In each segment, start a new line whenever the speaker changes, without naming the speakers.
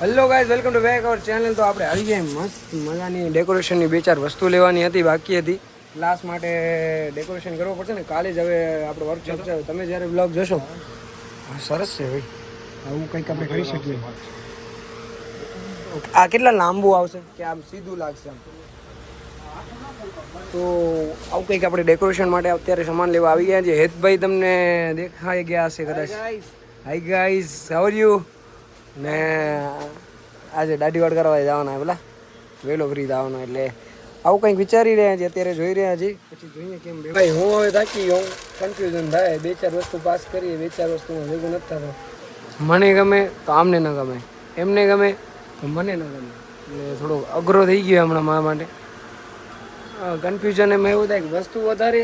Hello guys, welcome to back our channel. તો આપણે આવી ગયા મસ્ત મજાની ડેકોરેશનની 2-4 વસ્તુ લેવાની હતી, બાકી હતી. ક્લાસ માટે ડેકોરેશન કરવું પડશે ને, કાલે જ હવે આપણો વર્કશોપ છે. તમે જ્યારે બ્લોગ જોશો, સરસ છે ભાઈ, આવું કંઈક આપણે કરી શકીએ. આ કેટલા લાંબુ આવશે કે આમ સીધું લાગશે આમ, તો આવું કંઈક આપણે ડેકોરેશન માટે અત્યારે સામાન લેવા આવી ગયા છે. હેતભાઈ તમને દેખાઈ ગયા હશે કદાચ. Hi guys, how are you? ને આજે દાઢી વાળ કરવા જવાના પેલા વહેલો ફ્રી થવાનો, એટલે આવું કંઈક વિચારી રહ્યા છીએ, અત્યારે જોઈ રહ્યા છીએ, પછી જોઈએ કેમ. ભાઈ હું હવે થાકી ગયો, કન્ફ્યુઝન થાય. 2-4 વસ્તુ પાસ કરીએ, 2-4 વસ્તુમાં ભેગું નથી થતો. મને ગમે તો આમને ન ગમે, એમને ગમે તો મને ન ગમે, એટલે થોડો અઘરો થઈ ગયો હમણાં મારા માટે. કન્ફ્યુઝન એમાં એવું થાય કે વસ્તુ વધારે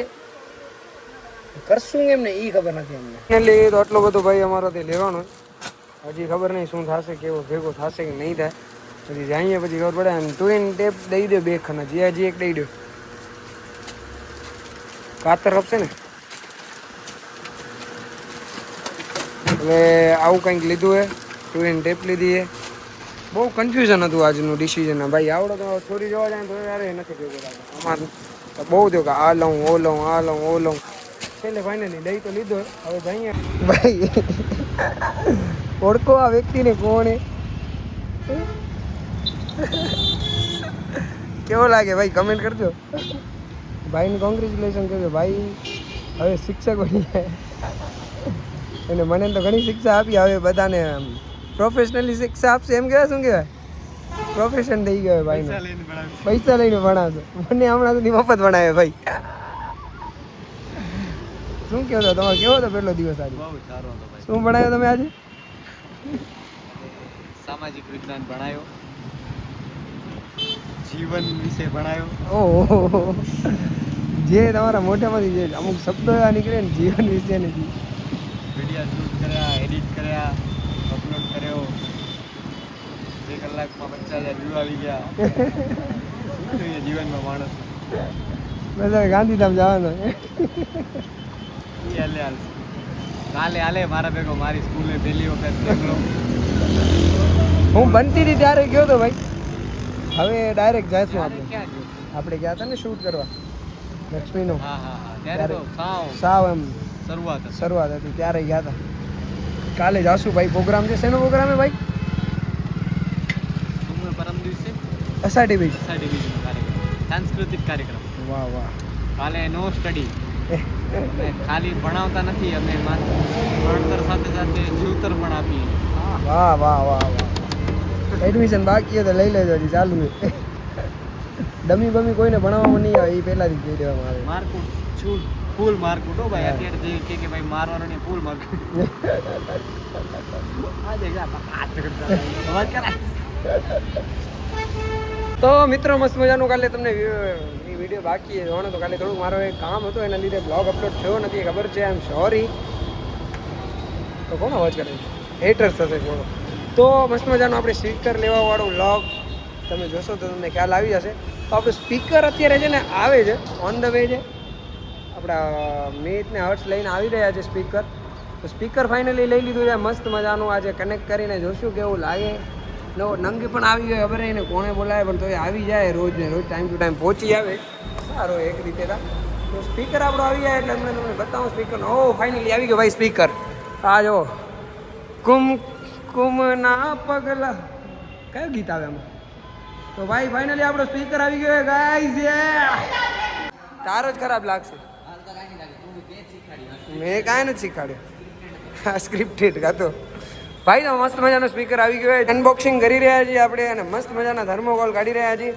કરશું એમને એ ખબર નથી અમને. એટલે તો આટલો બધો ભાઈ અમારાથી લેવાનો, હજી ખબર નહીં શું થશે, કેવો ભેગો થશે કે નહીં થાય. પછી જઈએ પછી ખબર પડે. એમ તું એને ટેપ દઈ દો 2 ખાના, હજી એક દઈ દો. કાતર આપશે ને. હવે આવું કંઈક લીધું હે, તું એને ટેપ લીધી હે. બહુ કન્ફ્યુઝન હતું આજનું ડિસિઝન. ભાઈ આવડો તો છોરી જોવા જાય તો યાર નથી ભેગો થતો. અમારું બહુ થયું કે આ લઉં ઓ લઉં, આ લઉં ઓ લઉં. છેલ્લે ફાઇનલી લઈ તો લીધો. હવે જઈએ. ભાઈ ઓળખો આ વ્યક્તિને, કોણ? કેવો લાગે ભાઈ, કમેન્ટ કરજો. ભાઈને કોંગ્રેચ્યુલેશન કહેજો. ભાઈ હવે શિક્ષક બની જાય, અને મને તો ઘણી શિક્ષા આપી, હવે બધાને પ્રોફેશનલી શિક્ષા આપશે. એમ કહેવાય, શું કહેવાય, પ્રોફેશન થઈ ગયો ભાઈને, પૈસા લઈને ભણાવશે. મને હમણાં સુધી મફત ભણાવે ભાઈ. શું કહો છો તમારે, કેવો હતો પહેલો દિવસ આજે? શું ભણાવ્યો તમે આજે?
સામાજિક વિજ્ઞાન ભણાયો, જીવન વિશે ભણાયો.
ઓહો, જે તમારા મોઢામાંથી જે અમુક શબ્દો એવા નીકળે ને જીવન વિશે નથી.
વિડીયો શૂટ કર્યા, એડિટ કર્યા, અપલોડ કર્યો. 2 કલાકમાં 50,000 વ્યૂ આવી ગયા. શું જોઈએ જીવનમાં માણસ?
બસ હવે ગાંધીધામ જવાનો.
કાલે હાલે મારા ભેગો મારી સ્કૂલે પહેલી વખત નીકળો.
હું બનતી હતી ત્યારે ગયો તો ભાઈ, હવે ડાયરેક્ટ જઈશું આપણે.
ક્યાં ગયો?
આપણે ગયા હતા ને શૂટ કરવા લક્ષ્મીનો.
હા, ત્યારે તો
સાવ એમ
શરૂઆત
હતી, ત્યારે ગયા હતા. કાલે જાશું ભાઈ. પ્રોગ્રામ છે, શેનો પ્રોગ્રામ છે ભાઈ?
પરમ દિવસે
અષાઢી બીજ
કાર્યક્રમ, સાંસ્કૃતિક કાર્યક્રમ.
વાહ વાહ.
કાલે નો સ્ટડી, અમે ખાલી ભણાવતા નથી, અમે ભણતર સાથે સાથે જીવતર પણ આપીએ.
વાહ વાહ વાહ વાહ. એડમિશન બાકી હોય તો લઈ લેજો, હજી ચાલુ છે. ડમી બમી કોઈને ભણાવવામાં નહીં આવે, એ પહેલાંથી કહી દેવામાં આવે.
માર્કુટ છું, ફૂલ માર્કુટ હો ભાઈ. અત્યારે જે કે ભાઈ મારવાનો નહીં, ફૂલ માર્કુટ. તો મિત્રો મસ્ત મજાનું કાલે તમને વિડીયો બાકી જોવાનો. તો કાલે થોડુંક મારો એક કામ હતું, એના લીધે બ્લોગ અપલોડ થયો નથી, ખબર છે. આઈ એમ સોરી. તો કોણ અવાજ કરે છે? હેટર્સ થશે થોડો. તો મસ્ત મજાનું આપણે સ્પીકર લેવાવાળું વ્લોગ તમે જોશો તો તમને ખ્યાલ આવી જશે. તો આપણું સ્પીકર અત્યારે છે ને આવે છે, ઓન ધ વે છે. આપણા મીટને હર્ટ્સ લઈને આવી રહ્યા છે સ્પીકર. તો સ્પીકર ફાઇનલી લઈ લીધું છે મસ્ત મજાનું. આજે કનેક્ટ કરીને જોશું કેવું લાગે. નવો નંગી પણ આવી ગયો, ખબર એને કોણે બોલાવે, પણ તો એ આવી જાય રોજ ને રોજ, ટાઈમ ટુ ટાઈમ પહોંચી આવે. સારો એક રીતે હતા. તો સ્પીકર આપણો આવી જાય એટલે અમને તમને બતાવું સ્પીકર. ઓ ફાઇનલી આવી ગયો ભાઈ સ્પીકર. આ જો કુમ કુમના પગલા, કયું ગીત આવે એમાં? તો ભાઈ ફાઇનલી આપણો સ્પીકર આવી ગયો ગાઈઝ. તારો જ ખરાબ લાગશે, મેં કાંઈ નથી શીખવાડ્યું. સ્ક્રિપ્ટેડ ગાતો ભાઈ. તો મસ્ત મજાનો સ્પીકર આવી ગયો. અનબોક્સિંગ કરી રહ્યા છીએ આપણે, અને મસ્ત મજાના થર્મોકોલ કાઢી રહ્યા છીએ.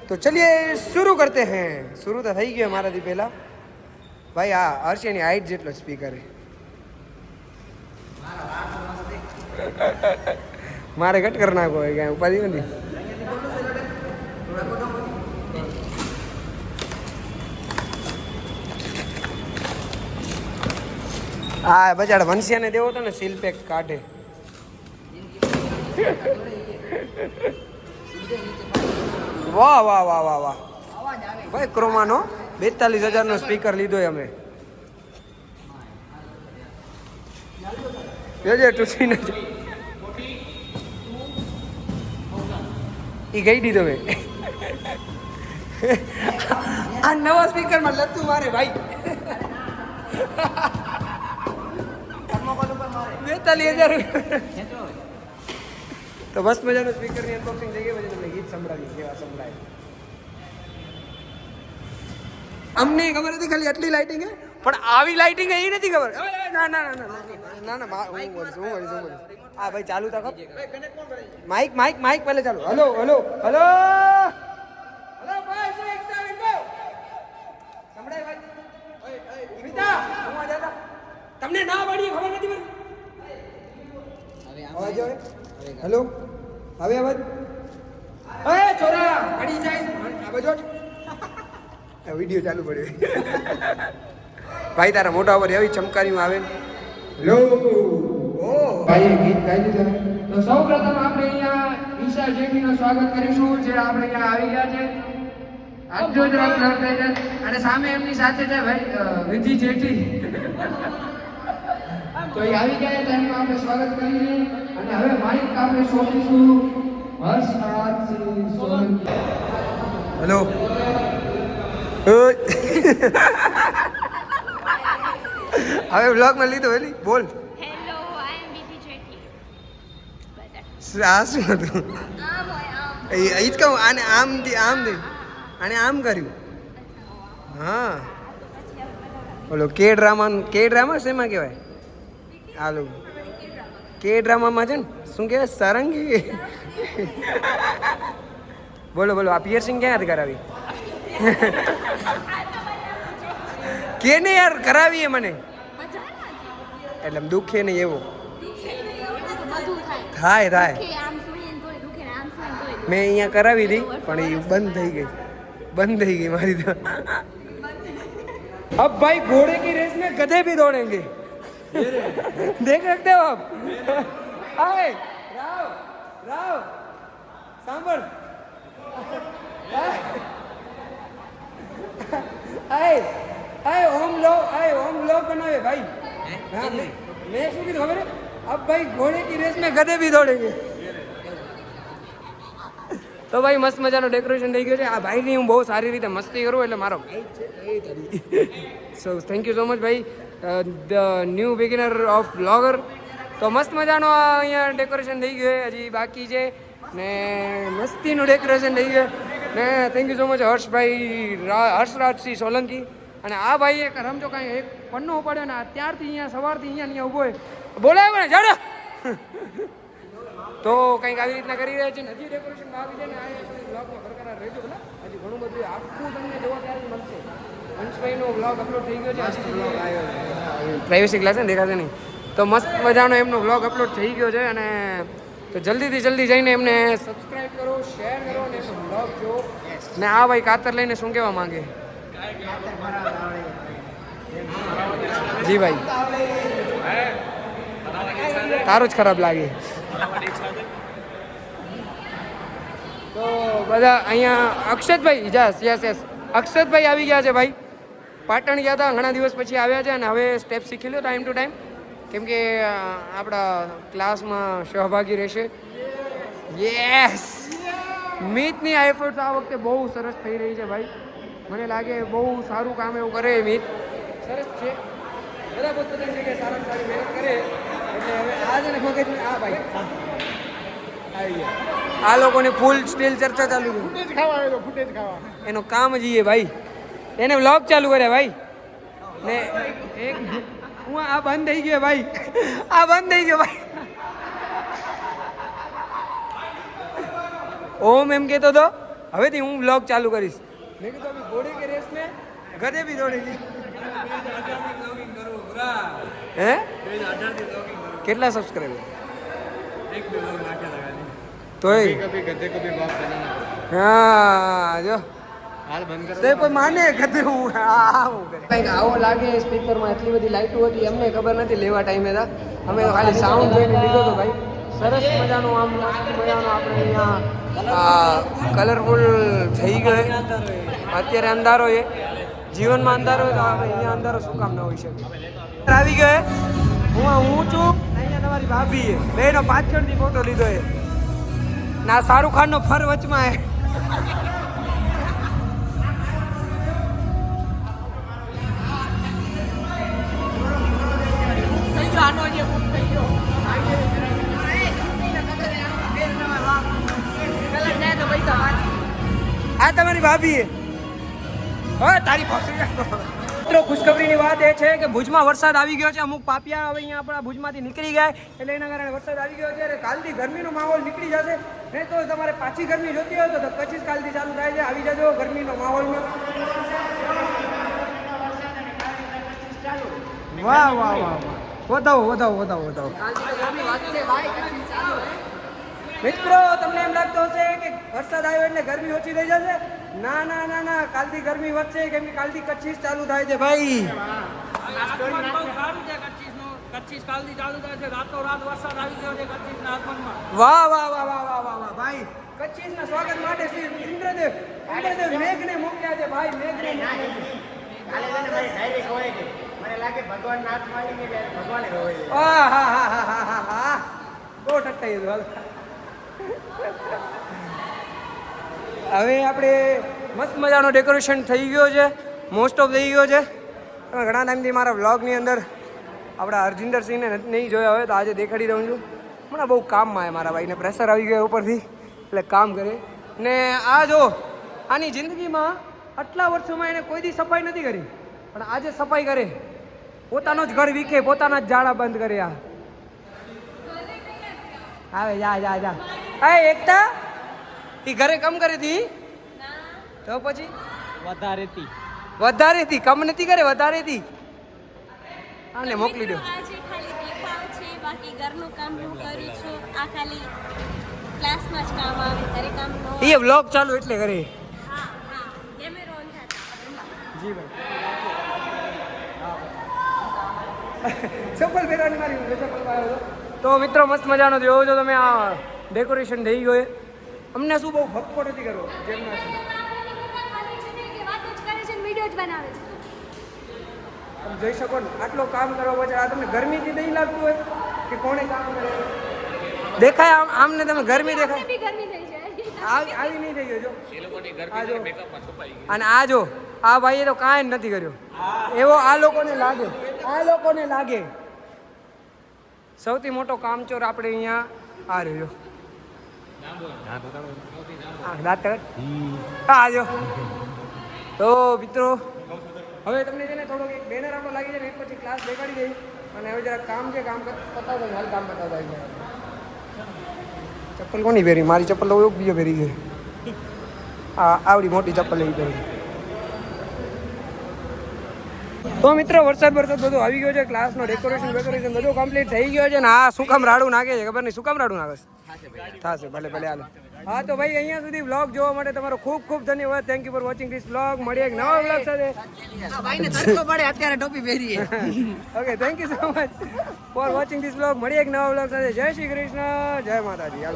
તો ચલીએ શરૂ કરતે હે. શરૂ તો થઈ ગયો મારાથી પહેલાં ભાઈ. આ હર્ષની હાઈટ જેટલો સ્પીકર છે. મારે કટ કરી નાખો હોય, ક્યાંય ઉપાધિ નથી. હા બજાડ વંશિયાને દેવો તો ને સીલ પેક કાઢે. વાહ વાહ વાહ વાહ વાહ ભાઈ. ક્રોમાનો 42,000નો સ્પીકર લીધો અમે. જોજે તૂટી નથી. એ ગઈ દીધો મેં આ નવા સ્પીકરમાં લતું મારે ભાઈ 42,000 તો બસ મજાનું સ્પીકરની અનબોક્સિંગ થઈ ગઈ પછી તમને ગીત સંભળાવી કેવા સંભળાય અમને ખબર હતી ખાલી આટલી લાઇટિંગ હે પણ આવી લાઇટિંગ એ નથી ખબર ના ના ના ના ના હું બોલીશ હા ભાઈ ચાલુ તો માઇક માઇક માઇક પહેલે ચાલુ હલો હલો હલો હલો ભાઈ શું એક્સાઇટેડ ગો સંભળાય ભાઈ વિતા હું આ જાતા તમને ના પાડી ખબર નથી મને અવાજ આવે હેલો હવે અવાજ એ છોરા પડી જાય આ બાજુ વિડીયો ચાલુ પડ્યો ભાઈ તારા મોટા પર એવી ચમકારીમાં આવે લો ઓ ભાઈ ગીત ગાઈ દીધું તો સૌપ્રથમ આપણે અહીંયા ઈશા જેઠીનું સ્વાગત કરીશું જે આપણે અહીંયા આવી ગયા છે આજનો જ રાત લડતા છે અને સામે એમની સાથે છે ભાઈ વિધિ જેઠી તો એ આવી ગયા છે એમનું આપણે સ્વાગત કરીએ અને હવે માઇક આપણે સોંપીશું હર્ષરાજસિંહ સોલંકી હેલો હવે બ્લોગમાં લીધો એલી બોલ
હેલો આઈ એમ વિધિ જેઠી
આ શું હતું એ જ કહું આને આમ દે આને આમ કર્યું હા બોલો કે ડ્રામા શેમાં કહેવાય હાલો કે ડ્રામામાં છે ને શું કહેવાય સારંગી બોલો બોલો આ પિયર્સિંગ ક્યાંથી કરાવી કેને યાર કરાવીએ મને એટલે દુખે નહીં એવો થાય થાય મેં અહીંયા કરાવી હતી પણ એ બંધ થઈ ગઈ મારી તો अब भाई घोड़े की रेस में गधे भी दौड़ेंगे देख सकते हो आप आए राव सांबर आए ओम लोग बनावे भाई हाँ मैं શું કીધું ખબર अब भाई घोड़े की रेस में गधे भी दौड़ेंगे તો ભાઈ મસ્ત મજાનું ડેકોરેશન થઈ ગયું છે આ ભાઈની હું બહુ સારી રીતે મસ્તી કરું એટલે મારો ભાઈ છે so thank you so much ભાઈ the new beginner of vlogger તો મસ્ત મજાનું અહીંયા ડેકોરેશન થઈ ગયું છે હજી બાકી છે ને મસ્તીનું ડેકોરેશન થઈ ગયું ને thank you so much Harshrajsinh Solanki અને આ ભાઈ એક રમજો કાંઈ એક પન્નો ઉપાડ્યો ને ત્યારથી અહીંયા સવારથી અહીંયા ઊભો હોય બોલાવ્યો ને જાડો તો કંઈક આવી રીતના કરી રહ્યા છે હજી ડેકોરેશન બાકી છે ને આ બ્લોગમાં બરકરાર રહેજો ભલા હજી ઘણું બધું આખું તમને જોવા ત્યારે મળશે હંસભાઈનો બ્લોગ અપલોડ થઈ ગયો છે આજથી બ્લોગ આવ્યો છે પ્રાઇવેસી ક્લાસ ને દેખાશે નહીં તો મસ્ત મજાનો એમનો બ્લોગ અપલોડ થઈ ગયો છે અને તો જલ્દીથી જલ્દી જઈને એમને સબસ્ક્રાઇબ કરો શેર કરો અને એમનો બ્લોગ જો ને આ ભાઈ કાતર લઈને શું કહેવા માંગે જી ભાઈ તારું જ ખરાબ લાગે તો બધા અહીંયા અક્ષતભાઈ યસ અક્ષતભાઈ આવી ગયા છે ભાઈ પાટણ ગયા હતા ઘણા દિવસ પછી આવ્યા છે અને હવે સ્ટેપ શીખી લો ટાઈમ ટુ ટાઈમ કેમ કે આપણા ક્લાસમાં સહભાગી રહેશે યસ મીતની આ એફર્ટ્સ આ વખતે બહુ સરસ થઈ રહી છે ભાઈ મને લાગે બહુ સારું કામ એવું કરે મીત સરસ છે બધા પોતપોતાની જગ્યાએ સારામાં સારી મહેનત કરે એટલે હવે આ છે ને મગજમાં આ ભાઈ આવી ગયા આ લોકોને ફૂલ સ્ટીલ ચર્ચા ચાલુ કરી ફૂટેજ ખાવા એનું કામ જ એ ભાઈ એને વ્લોગ ચાલુ કરે ભાઈ ને એક હું આ બંધ થઈ ગયો ભાઈ આ બંધ થઈ ગયો ભાઈ ઓમ એમ કહેતો હતો હવેથી હું વ્લોગ ચાલુ કરીશ મેં કીધું અભી ઘોડે કે રેસ में गधे भी दौड़ेंगे હે કેટલા સબસ્ક્રાઈબર તોય હા જો હાલ બંધ કરો કોઈ માને ગધે હું કંઈક આવો લાગે સ્પીકરમાં એટલી બધી લાઈટો હતી એમને ખબર નથી લેવા ટાઈમે હતા અમે તો ખાલી સાઉન્ડ જોઈને લીધો હતો ભાઈ સરસ મજાનું આમ મસ્ત મજાનું આપણે અહીંયા કલરફુલ થઈ ગયો અત્યારે અંધારો છે જીવનમાં અંધારો હોય તો અહીંયા અંધારો શું કામ ન હોઈ શકે આવી ગયો હું છું અહીંયા તમારી ભાભી છે બેનો પાછળથી ફોટો લીધો છે ના શાહરુખ ખાન નો ફર વચમાં હે આ તમારી ભાભી હે હા તારી ભાભી મિત્રો ખુશખબરીની વાત એ છે કે ભુજમાં વરસાદ આવી ગયો છે અમુક પાપિયા હવે અહીંયા આપણા ભુજમાંથી નીકળી ગયા એટલે એના કારણે વરસાદ આવી ગયો છે અને કાલથી ગરમીનો માહોલ નીકળી જશે નહીં તો તમારે પાછી ગરમી જોતી હોય તો કચ્છી કાલથી ચાલુ થાય છે આવી જજો ગરમીનો માહોલમાં વાહ વાહ વાહ વાહ વધાવો મિત્રો તમને એમ લાગતો હશે કે વરસાદ આવ્યો એટલે ગરમી ઓછી થઈ જશે ના ના ના ના કાલથી ગરમી વધશે કેમ કે કાલથી કચ્છી ચાલુ થાય છે ભાઈ વાહ વાહ વાહ વાહ વાહ વાહ વાહ ભાઈ કચ્છીના સ્વાગત માટે શ્રી ઇન્દ્રદેવ મેઘને મોકલ્યા છે ભાઈ મેઘને બહુ ટટ્ટાઈ ગયું હવે આપણે મસ્ત મજાનો ડેકોરેશન થઈ ગયો છે મોસ્ટ ઓફ થઈ ગયો છે તમે ઘણા ટાઈમથી મારા વ્લોગની અંદર આપણા હરજિંદરસિંહને નહીં જોયા હોય તો આજે દેખાડી દઉં છું હમણાં બહુ કામમાં આવે મારા ભાઈને પ્રેશર આવી ગયો ઉપરથી એટલે કામ કરે ને આ જો આની જિંદગીમાં આટલા વર્ષોમાં એને કોઈ દી સફાઈ નથી કરી પણ આજે સફાઈ કરે પોતાનો જ ઘર વીખે પોતાના જ જાળા બંધ કરે આ આવે જા આ એકતા ઈ ઘરે કમ કરી હતી તો પછી વધારે હતી કમ નથી કરે વધારે હતી આને મોકલી દો
આજે ખાલી દેખાવ છે બાકી ઘરનું કામ હું કરું છું આ ખાલી ક્લાસમાં જ કામ આવે ઘરે કામ ન
એ વ્લોગ ચાલુ એટલે કરે
હા કેમેરો ઓન થતા
જી ભાઈ ચપ્પલ પહેરવાની મારી ચપ્પલ આવ્યો તો મિત્રો મસ્ત મજાનો જોવો છો તમે આ ડેકોરેશન થઈ ગયો અમને શું બહુ ભપકો નથી કરવો જેમના છે
વાતો જ કરે છે ને વિડિયો જ બનાવે છે
તમે જોઈ શકો ને આટલો કામ કરવા પછી આ તમને ગરમીથી નહીં લાગતું હોય કે કોણે કામ કરે દેખાય આમને તમે ગરમી દેખાય
બી ગરમી થઈ જાય
આવી નહીં થઈ ગયો જો અને આ જો આ ભાઈએ તો કાંઈ નથી કર્યો એવો આ લોકોને લાગે સૌથી મોટો કામચોર આપણે અહીંયા આ રહ્યો આજો તો મિત્રો હવે તમને છે ને થોડોક એક બેનર આપણો લાગી જાય ને એક પછી ક્લાસ દેખાડી દઈ અને હવે જરા કામ છે કામ પતાવતા હાલ કામ પતાવતા આવી જાય ચપ્પલ કોની પહેરી મારી ચપ્પલ તો બીજો પહેરી ગઈ આવડી મોટી ચપ્પલ એવી પહેરી તો મિત્રો વરસાદ બધું આવી ગયો છે ક્લાસનો ડેકોરેશન બધું કમ્પ્લીટ થઈ ગયો છે ને આ શું કામ રાડું નાખે છે ખબર નહીં શું કામ રાડું નાખે થશે ભલે હાલો હા તો ભાઈ અહીંયા સુધી વ્લોગ જોવા માટે તમારો ખૂબ ખૂબ ધન્યવાદ thank you for watching this vlog મળીએ એક નવા વ્લોગ સાથે
ભાઈને તડકો પડે અત્યારે ટોપી પહેરીએ
okay thank you so much for watching this vlog મળીએ એક નવા વ્લોગ સાથે જય શ્રી કૃષ્ણ જય માતાજી હાલો